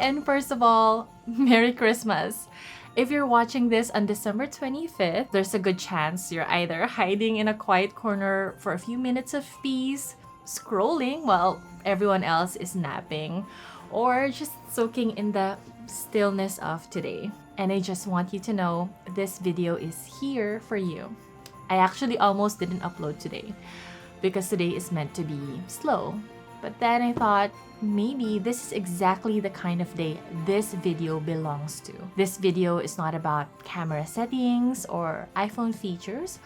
and first of all, Merry Christmas. If you're watching this on December 25th, there's a good chance you're either hiding in a quiet corner for a few minutes of peace, scrolling while everyone else is napping, or just soaking in the stillness of today. And I just want you to know this video is here for you. I actually almost didn't upload today because today is meant to be slow. But then I thought, maybe this is exactly the kind of day this video belongs to. This video is not about camera settings or iPhone features,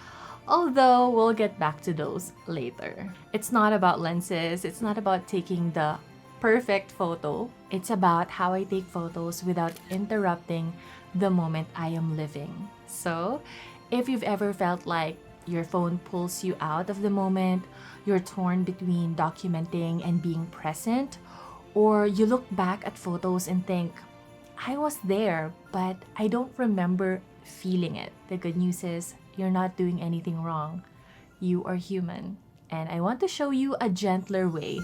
although we'll get back to those later. It's not about lenses, it's not about taking the perfect photo. It's about how I take photos without interrupting the moment I am living. So, if you've ever felt like your phone pulls you out of the moment, you're torn between documenting and being present, or you look back at photos and think, I was there, but I don't remember feeling it. The good news is, you're not doing anything wrong. You are human. And I want to show you a gentler way.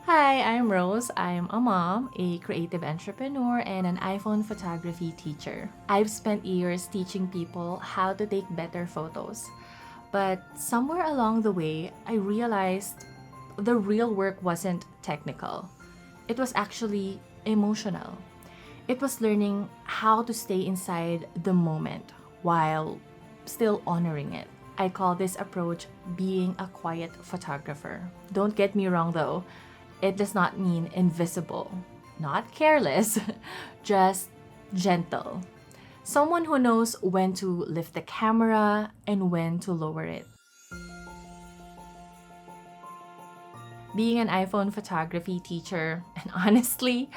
Hi, I'm Rose. I'm a mom, a creative entrepreneur, and an iPhone photography teacher. I've spent years teaching people how to take better photos. But somewhere along the way, I realized the real work wasn't technical. It was actually emotional. It was learning how to stay inside the moment while still honoring it. I call this approach being a quiet photographer. Don't get me wrong though. It does not mean invisible, not careless, just gentle. Someone who knows when to lift the camera and when to lower it. Being an iPhone photography teacher, and honestly,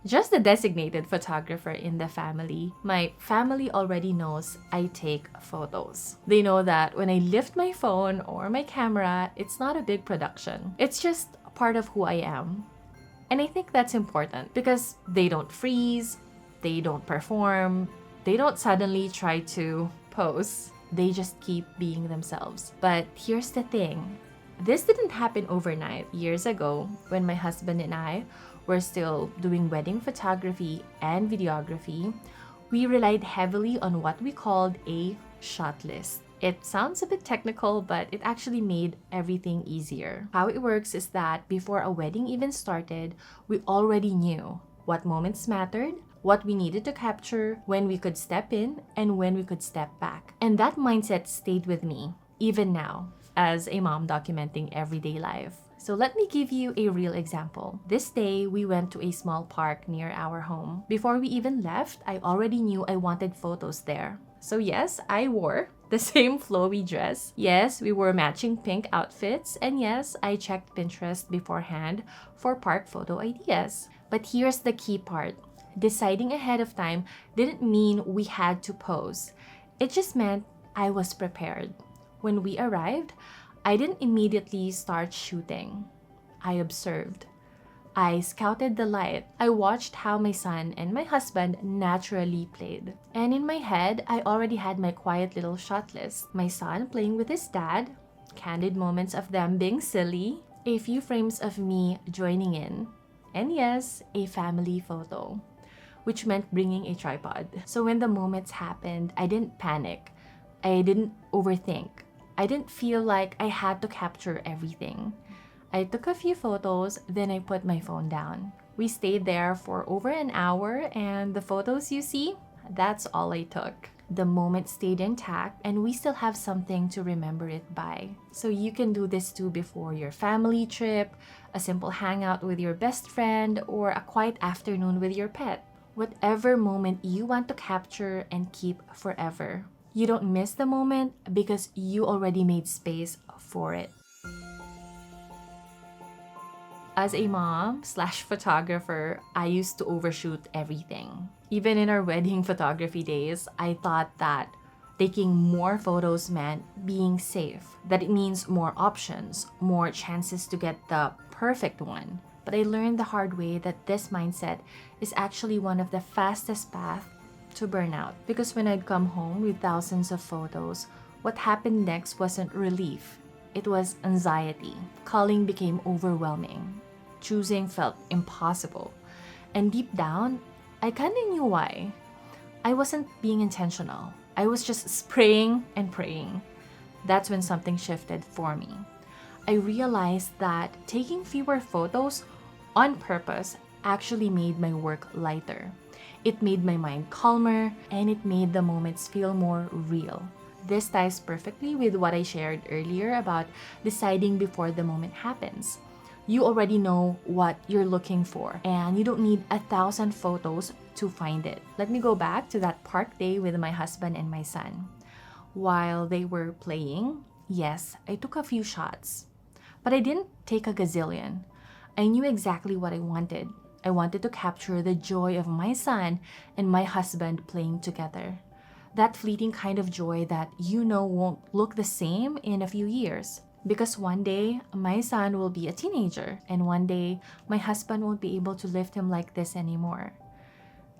just a designated photographer in the family, my family already knows I take photos. They know that when I lift my phone or my camera, it's not a big production. It's just part of who I am. And I think that's important because they don't freeze, they don't perform, they don't suddenly try to pose. They just keep being themselves. But here's the thing. This didn't happen overnight. Years ago, when my husband and I were still doing wedding photography and videography, we relied heavily on what we called a shot list. It sounds a bit technical, but it actually made everything easier. How it works is that before a wedding even started, we already knew what moments mattered, what we needed to capture, when we could step in, and when we could step back. And that mindset stayed with me, even now, as a mom documenting everyday life. So let me give you a real example. This day, we went to a small park near our home. Before we even left, I already knew I wanted photos there. So yes, I wore the same flowy dress. Yes, we wore matching pink outfits. And yes, I checked Pinterest beforehand for park photo ideas. But here's the key part. Deciding ahead of time didn't mean we had to pose. It just meant I was prepared. When we arrived, I didn't immediately start shooting. I observed. I scouted the light. I watched how my son and my husband naturally played. And in my head, I already had my quiet little shot list. My son playing with his dad, candid moments of them being silly, a few frames of me joining in, and yes, a family photo, which meant bringing a tripod. So when the moments happened, I didn't panic. I didn't overthink. I didn't feel like I had to capture everything. I took a few photos, then I put my phone down. We stayed there for over an hour, and the photos you see, that's all I took. The moment stayed intact, and we still have something to remember it by. So you can do this too before your family trip, a simple hangout with your best friend, or a quiet afternoon with your pet. Whatever moment you want to capture and keep forever. You don't miss the moment because you already made space for it. As a mom/photographer, I used to overshoot everything. Even in our wedding photography days, I thought that taking more photos meant being safe, that it means more options, more chances to get the perfect one. But I learned the hard way that this mindset is actually one of the fastest paths to burnout. Because when I'd come home with thousands of photos, what happened next wasn't relief. it was anxiety. Calling became overwhelming. Choosing felt impossible. And deep down, I kinda knew why. I wasn't being intentional. I was just spraying and praying. That's when something shifted for me. I realized that taking fewer photos on purpose actually made my work lighter. It made my mind calmer and it made the moments feel more real. This ties perfectly with what I shared earlier about deciding before the moment happens. You already know what you're looking for, and you don't need 1,000 photos to find it. Let me go back to that park day with my husband and my son. While they were playing, yes, I took a few shots, but I didn't take a gazillion. I knew exactly what I wanted. I wanted to capture the joy of my son and my husband playing together. That fleeting kind of joy that you know won't look the same in a few years. Because one day, my son will be a teenager, and one day, my husband won't be able to lift him like this anymore.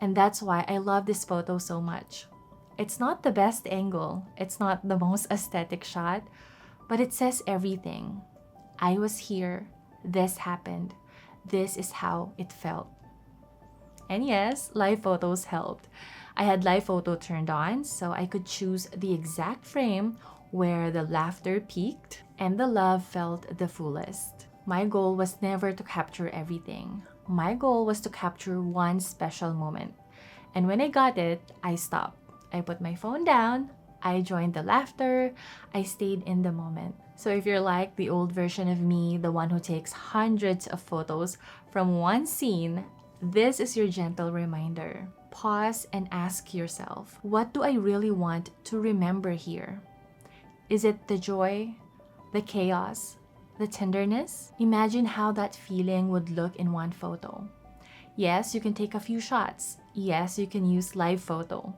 And that's why I love this photo so much. It's not the best angle, it's not the most aesthetic shot, but it says everything. I was here, this happened, this is how it felt. And yes, live photos helped. I had live photo turned on so I could choose the exact frame where the laughter peaked and the love felt the fullest. My goal was never to capture everything. My goal was to capture one special moment. And when I got it, I stopped. I put my phone down, I joined the laughter, I stayed in the moment. So if you're like the old version of me, the one who takes hundreds of photos from one scene, this is your gentle reminder. Pause and ask yourself, what do I really want to remember here? Is it the joy, the chaos, the tenderness? Imagine how that feeling would look in one photo. Yes, you can take a few shots. Yes, you can use live photo.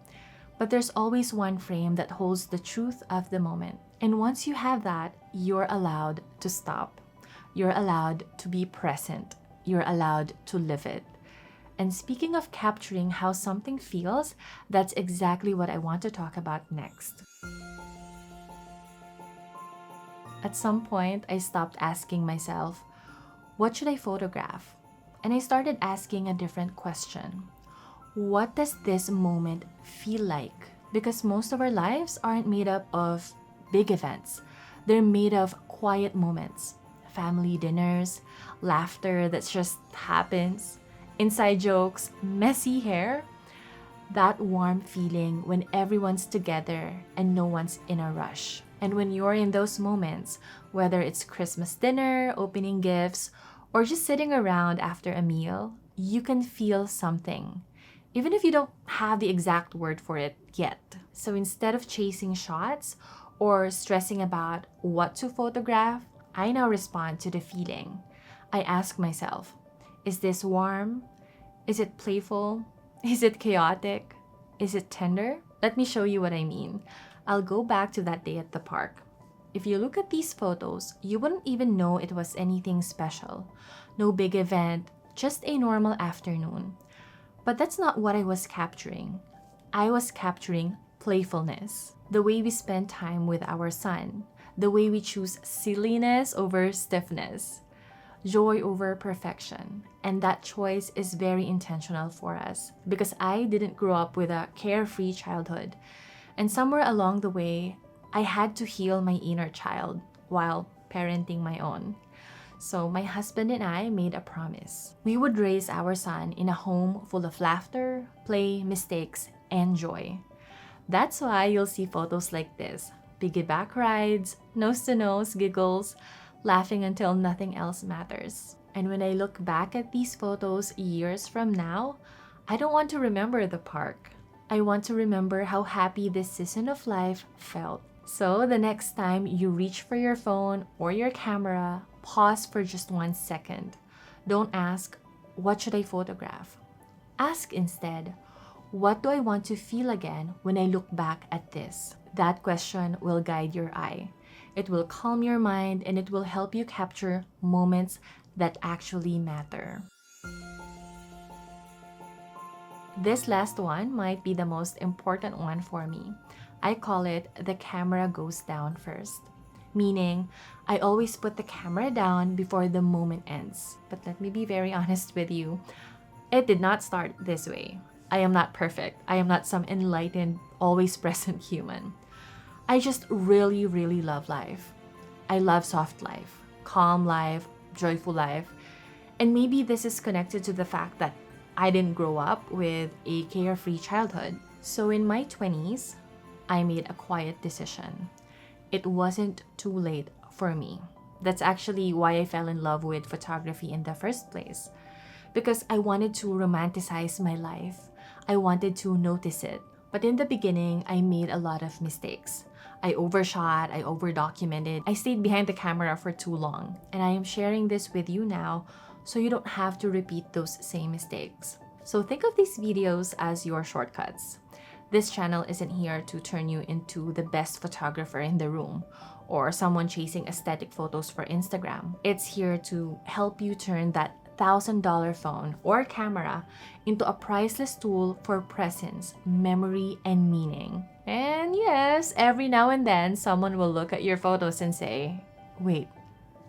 But there's always one frame that holds the truth of the moment. And once you have that, you're allowed to stop. You're allowed to be present. You're allowed to live it. And speaking of capturing how something feels, that's exactly what I want to talk about next. At some point, I stopped asking myself, what should I photograph? And I started asking a different question. What does this moment feel like? Because most of our lives aren't made up of big events. They're made of quiet moments, family dinners, laughter that just happens, inside jokes, messy hair, that warm feeling when everyone's together and no one's in a rush. And when you're in those moments, whether it's Christmas dinner, opening gifts, or just sitting around after a meal, you can feel something, even if you don't have the exact word for it yet. So instead of chasing shots or stressing about what to photograph, I now respond to the feeling. I ask myself, is this warm? Is it playful? Is it chaotic? Is it tender? Let me show you what I mean. I'll go back to that day at the park. If you look at these photos, you wouldn't even know it was anything special. No big event, just a normal afternoon. But that's not what I was capturing. I was capturing playfulness. The way we spend time with our son. The way we choose silliness over stiffness. Joy over perfection. And that choice is very intentional for us because I didn't grow up with a carefree childhood. And somewhere along the way, I had to heal my inner child while parenting my own. So my husband and I made a promise. We would raise our son in a home full of laughter, play, mistakes, and joy. That's why you'll see photos like this. Piggyback rides, nose-to-nose giggles, laughing until nothing else matters. And when I look back at these photos years from now, I don't want to remember the park. I want to remember how happy this season of life felt. So the next time you reach for your phone or your camera, pause for just 1 second. Don't ask, what should I photograph? Ask instead, what do I want to feel again when I look back at this? That question will guide your eye. It will calm your mind and it will help you capture moments that actually matter. This last one might be the most important one for me. I call it the camera goes down first. meaning I always put the camera down before the moment ends. But let me be very honest with you, it did not start this way. I am not perfect. I am not some enlightened, always present human. I just really, really love life. I love soft life, calm life, joyful life. And maybe this is connected to the fact that I didn't grow up with a carefree childhood. So in my 20s, I made a quiet decision. It wasn't too late for me. That's actually why I fell in love with photography in the first place. Because I wanted to romanticize my life. I wanted to notice it. But in the beginning, I made a lot of mistakes. I overshot, I overdocumented, I stayed behind the camera for too long. And I am sharing this with you now so you don't have to repeat those same mistakes. So think of these videos as your shortcuts. This channel isn't here to turn you into the best photographer in the room or someone chasing aesthetic photos for Instagram. It's here to help you turn that $1,000 phone or camera into a priceless tool for presence, memory, and meaning. And yes, every now and then, someone will look at your photos and say, wait,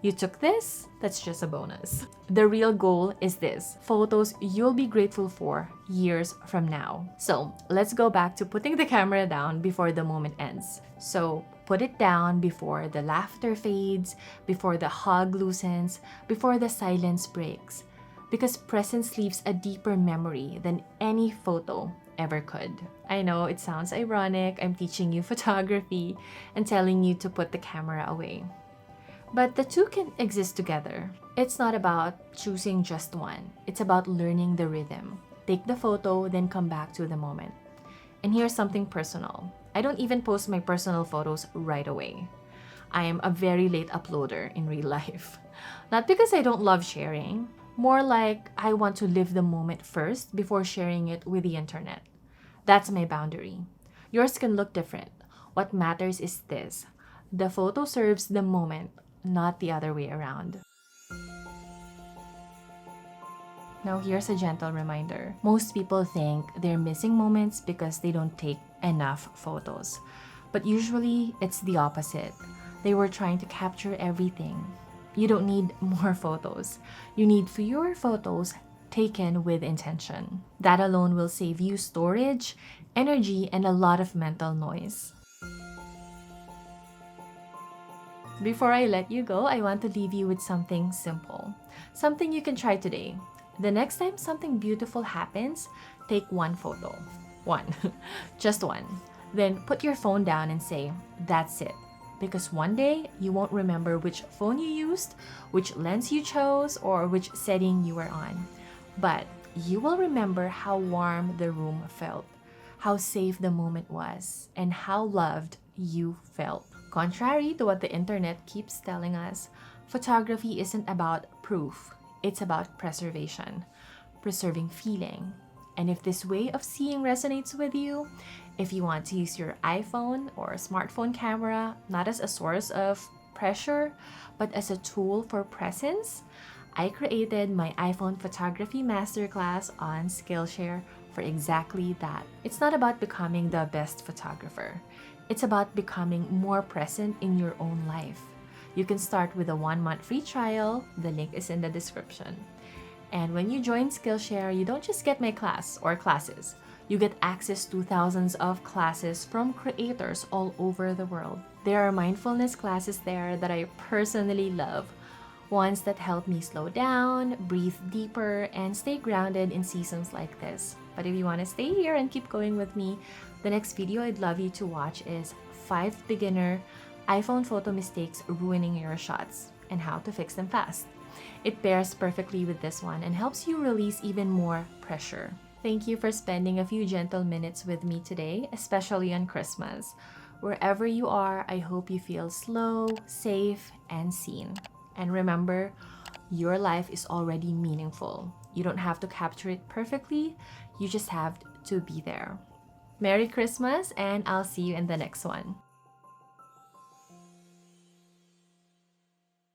you took this? That's just a bonus. The real goal is this: photos you'll be grateful for years from now. So let's go back to putting the camera down before the moment ends. So put it down before the laughter fades, before the hug loosens, before the silence breaks. Because presence leaves a deeper memory than any photo ever could. I know it sounds ironic. I'm teaching you photography and telling you to put the camera away. But the two can exist together. It's not about choosing just one. It's about learning the rhythm. Take the photo, then come back to the moment. And here's something personal. I don't even post my personal photos right away. I am a very late uploader in real life. Not because I don't love sharing, more like I want to live the moment first before sharing it with the internet. That's my boundary. Yours can look different. What matters is this: the photo serves the moment, not the other way around. Now here's a gentle reminder. Most people think they're missing moments because they don't take enough photos. But usually it's the opposite. They were trying to capture everything. You don't need more photos. You need fewer photos taken with intention. That alone will save you storage, energy, and a lot of mental noise. Before I let you go, I want to leave you with something simple. Something you can try today. The next time something beautiful happens, take one photo. One. Just one. Then put your phone down and say, that's it. Because one day, you won't remember which phone you used, which lens you chose, or which setting you were on. But you will remember how warm the room felt, how safe the moment was, and how loved you felt. Contrary to what the internet keeps telling us, photography isn't about proof. It's about preservation, preserving feeling. And if this way of seeing resonates with you, if you want to use your iPhone or smartphone camera not as a source of pressure, but as a tool for presence, I created my iPhone photography masterclass on Skillshare for exactly that. It's not about becoming the best photographer. It's about becoming more present in your own life. You can start with a 1-month free trial. The link is in the description. And when you join Skillshare, you don't just get my class or classes. You get access to thousands of classes from creators all over the world. There are mindfulness classes there that I personally love. Ones that help me slow down, breathe deeper, and stay grounded in seasons like this. But if you want to stay here and keep going with me, the next video I'd love you to watch is 5 beginner iPhone photo mistakes ruining your shots and how to fix them fast. It pairs perfectly with this one and helps you release even more pressure. Thank you for spending a few gentle minutes with me today, especially on Christmas. Wherever you are, I hope you feel slow, safe, and seen. And remember, your life is already meaningful. You don't have to capture it perfectly, you just have to be there. Merry Christmas, and I'll see you in the next one.